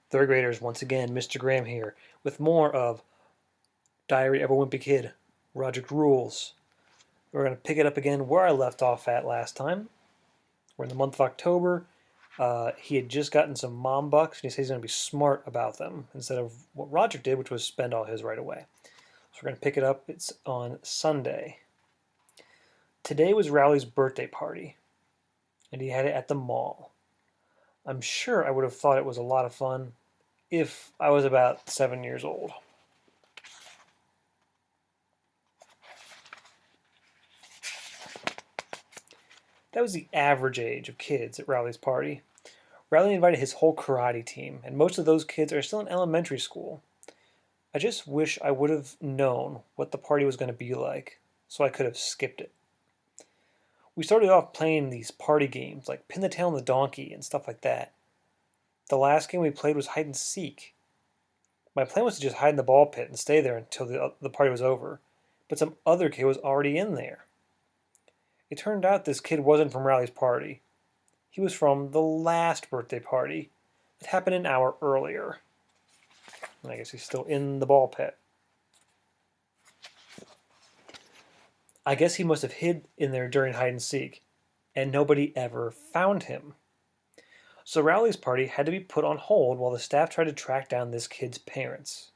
Third graders, once again, Mr. Graham here with more of Diary of a Wimpy Kid, Roderick Rules. We're going to pick it up again where I left off at last time. We're in the month of October. He had just gotten some mom bucks, and he says he's going to be smart about them instead of what Roderick did, which was spend all his right away. So we're going to pick it up. It's on Sunday. Today was Rowley's birthday party, and he had it at the mall. I'm sure I would have thought it was a lot of fun if I was about 7 years old. That was the average age of kids at Rowley's party. Rowley invited his whole karate team, and most of those kids are still in elementary school. I just wish I would have known what the party was going to be like, so I could have skipped it. We started off playing these party games like Pin the Tail on the Donkey and stuff like that. The last game we played was hide and seek. My plan was to just hide in the ball pit and stay there until the party was over, but some other kid was already in there. It turned out this kid wasn't from Rowley's party. He was from the last birthday party that happened an hour earlier. And I guess he's still in the ball pit. I guess he must have hid in there during hide and seek, and nobody ever found him. So Rowley's party had to be put on hold while the staff tried to track down this kid's parents.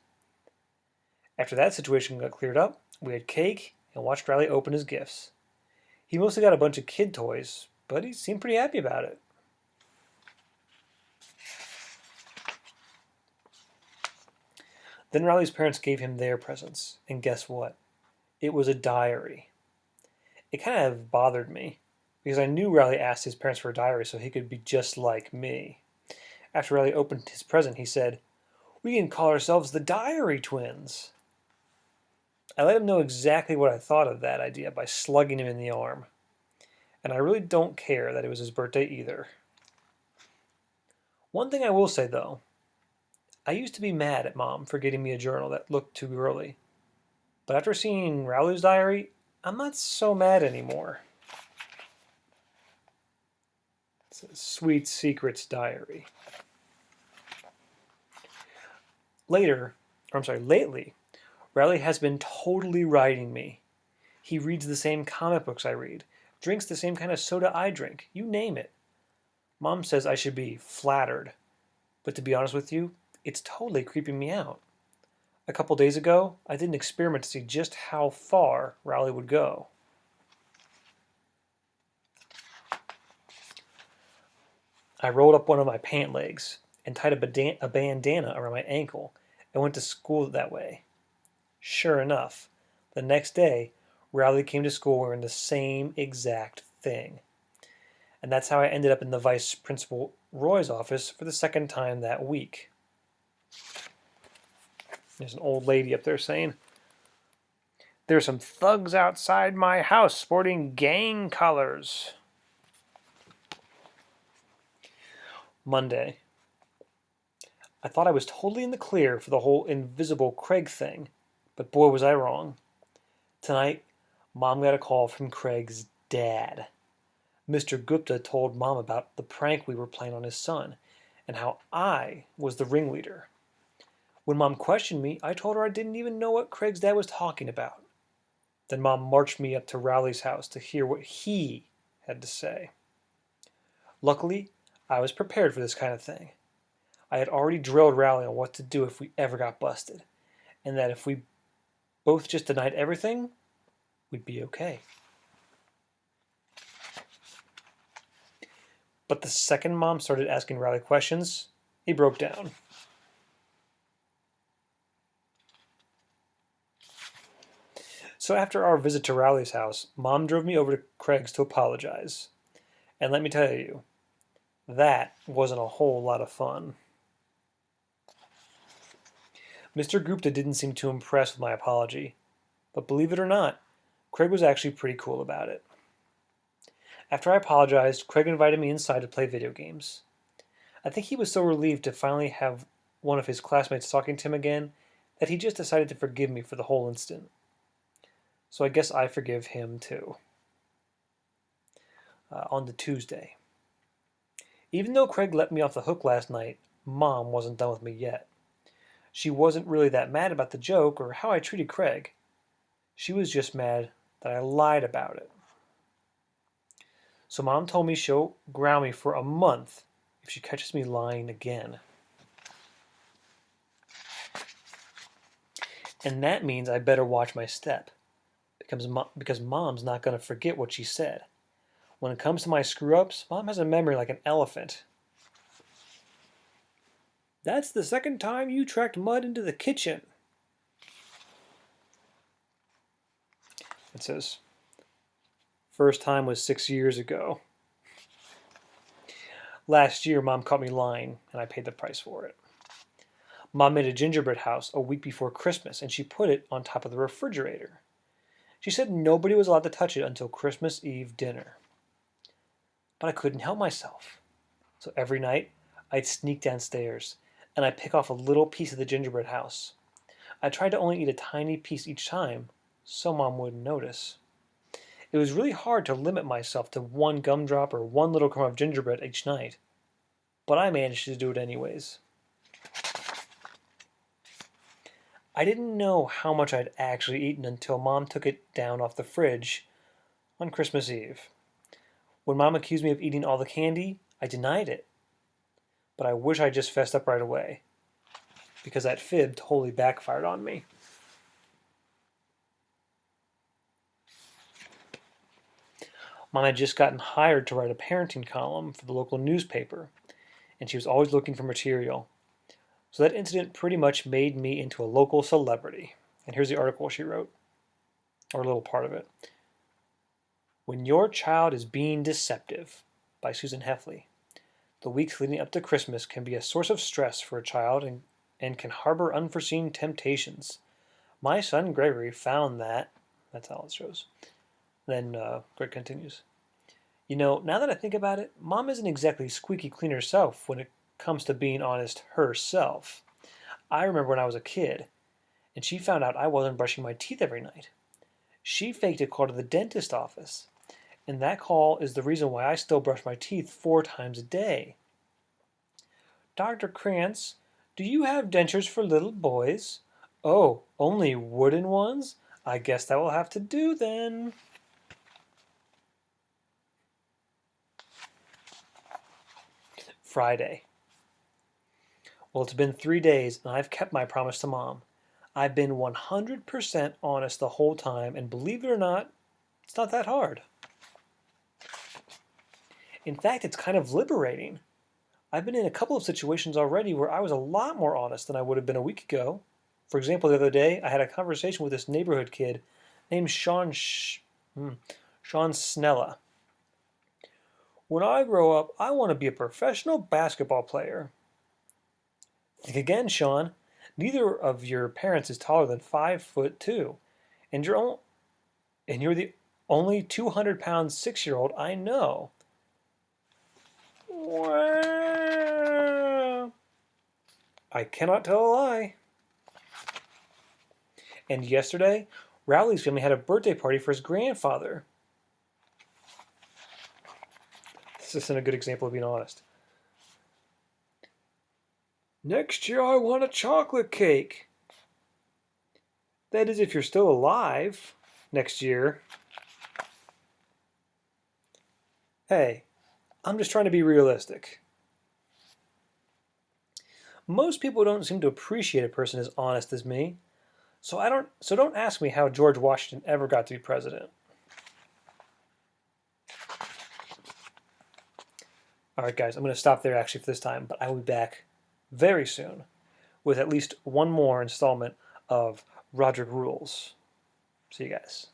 After that situation got cleared up, we had cake and watched Rowley open his gifts. He mostly got a bunch of kid toys, but he seemed pretty happy about it. Then Rowley's parents gave him their presents, and guess what? It was a diary. It kind of bothered me, because I knew Rowley asked his parents for a diary so he could be just like me. After Rowley opened his present, he said, "We can call ourselves the Diary Twins." I let him know exactly what I thought of that idea by slugging him in the arm. And I really don't care that it was his birthday either. One thing I will say though, I used to be mad at Mom for getting me a journal that looked too girly. But after seeing Rowley's diary, I'm not so mad anymore. It's a Sweet Secrets diary. Lately, Rowley has been totally riding me. He reads the same comic books I read, drinks the same kind of soda I drink, you name it. Mom says I should be flattered, but to be honest with you, it's totally creeping me out. A couple days ago, I did an experiment to see just how far Rowley would go. I rolled up one of my pant legs and tied a bandana around my ankle and went to school that way. Sure enough, the next day, Rowley came to school wearing the same exact thing. And that's how I ended up in the Vice Principal Roy's office for the second time that week. There's an old lady up there saying, "There's some thugs outside my house sporting gang colors." Monday. I thought I was totally in the clear for the whole invisible Craig thing, but boy was I wrong. Tonight, Mom got a call from Craig's dad. Mr. Gupta told Mom about the prank we were playing on his son, and how I was the ringleader. When Mom questioned me, I told her I didn't even know what Craig's dad was talking about. Then Mom marched me up to Rowley's house to hear what he had to say. Luckily, I was prepared for this kind of thing. I had already drilled Rowley on what to do if we ever got busted, and that if we both just denied everything, we'd be okay. But the second Mom started asking Rowley questions, he broke down. So after our visit to Rowley's house, Mom drove me over to Craig's to apologize. And let me tell you, that wasn't a whole lot of fun. Mr. Gupta didn't seem too impressed with my apology, but believe it or not, Craig was actually pretty cool about it. After I apologized, Craig invited me inside to play video games. I think he was so relieved to finally have one of his classmates talking to him again that he just decided to forgive me for the whole incident. So I guess I forgive him too. On to Tuesday. Even though Craig let me off the hook last night, Mom wasn't done with me yet. She wasn't really that mad about the joke or how I treated Craig. She was just mad that I lied about it. So Mom told me she'll ground me for a month if she catches me lying again. And that means I better watch my step because Mom's not going to forget what she said. When it comes to my screw-ups, Mom has a memory like an elephant. That's the second time you tracked mud into the kitchen. It says, first time was 6 years ago. Last year, Mom caught me lying, and I paid the price for it. Mom made a gingerbread house a week before Christmas, and she put it on top of the refrigerator. She said nobody was allowed to touch it until Christmas Eve dinner. But I couldn't help myself. So every night, I'd sneak downstairs, and I'd pick off a little piece of the gingerbread house. I tried to only eat a tiny piece each time, so Mom wouldn't notice. It was really hard to limit myself to one gumdrop or one little crumb of gingerbread each night, but I managed to do it anyways. I didn't know how much I'd actually eaten until Mom took it down off the fridge on Christmas Eve. When Mom accused me of eating all the candy, I denied it. But I wish I'd just fessed up right away, because that fib totally backfired on me. Mom had just gotten hired to write a parenting column for the local newspaper, and she was always looking for material. So that incident pretty much made me into a local celebrity. And here's the article she wrote, or a little part of it. When Your Child is Being Deceptive by Susan Heffley. The weeks leading up to Christmas can be a source of stress for a child and can harbor unforeseen temptations. My son Gregory found that, that's how it shows. Then Greg continues. You know, now that I think about it, Mom isn't exactly squeaky clean herself when it comes to being honest herself. I remember when I was a kid, and she found out I wasn't brushing my teeth every night. She faked a call to the dentist office, and that call is the reason why I still brush my teeth 4 times a day. Dr. Krantz, do you have dentures for little boys? Oh, only wooden ones? I guess that will have to do then. Friday. Well, it's been 3 days, and I've kept my promise to Mom. I've been 100% honest the whole time, and believe it or not, it's not that hard. In fact, it's kind of liberating. I've been in a couple of situations already where I was a lot more honest than I would have been a week ago. For example, the other day, I had a conversation with this neighborhood kid named Sean Snella. When I grow up, I want to be a professional basketball player. Think again, Sean. Neither of your parents is taller than 5'2", and you're the only 200-pound 6-year-old I know. I cannot tell a lie. And yesterday, Rowley's family had a birthday party for his grandfather. This isn't a good example of being honest. Next year I want a chocolate cake. That is if you're still alive next year. Hey, I'm just trying to be realistic. Most people don't seem to appreciate a person as honest as me. So don't ask me how George Washington ever got to be president. All right, guys, I'm going to stop there actually for this time, but I will be back very soon with at least one more installment of Roderick Rules. See you guys.